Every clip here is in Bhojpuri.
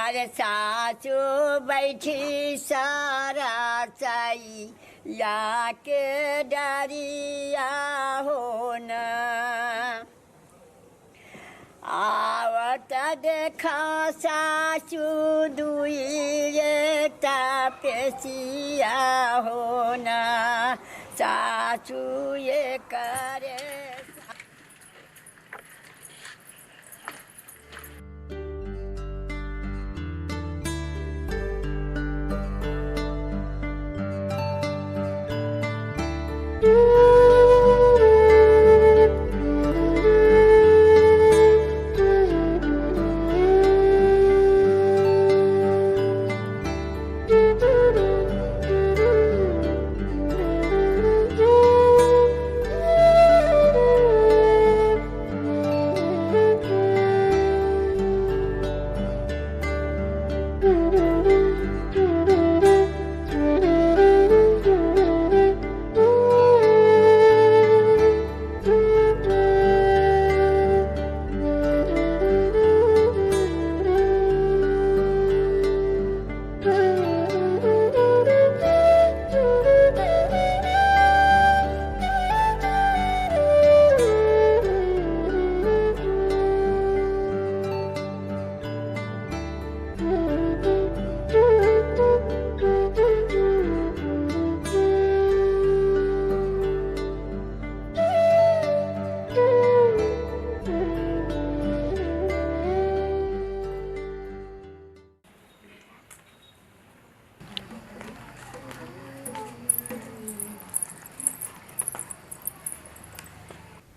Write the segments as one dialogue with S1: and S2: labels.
S1: अरे साचो बैठी सारा चाई या के डरिया हो न आवत देखा सासू दुई तापेसिया हो न सासू ये करे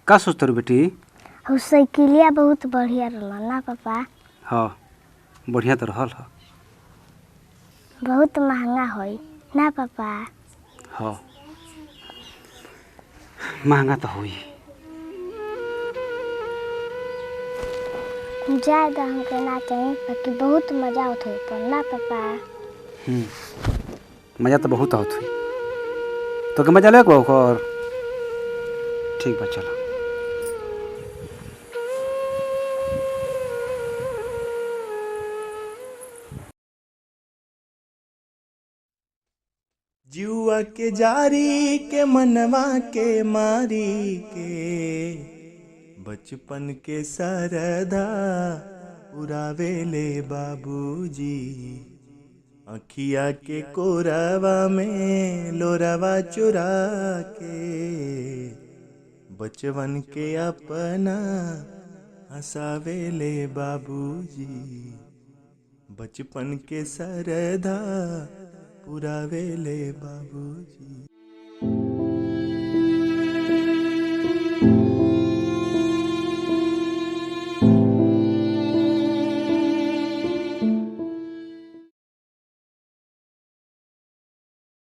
S2: का सोचते बेटी?
S3: हो साइकिलिया बहुत बढ़िया रहल ना पापा।
S2: हाँ बढ़िया तो रहल है।
S3: बहुत महंगा होई ना पापा।
S2: हाँ महंगा तो होई।
S3: ज्यादा हमके ना चाहिए बाकी बहुत मजा आत हो पर ना पापा।
S2: मजा तो बहुत आत हुई तो के मजा ले और ठीक बा चलो।
S4: जुआ के जारी के मनवा के मारी के बचपन के सरदा उड़ावेले बाबूजी अखिया के कोरवा में लोरवा चुरा के बचवन के अपना हंसावेले बाबूजी बचपन के सरदा पुरावेले बाबूजी।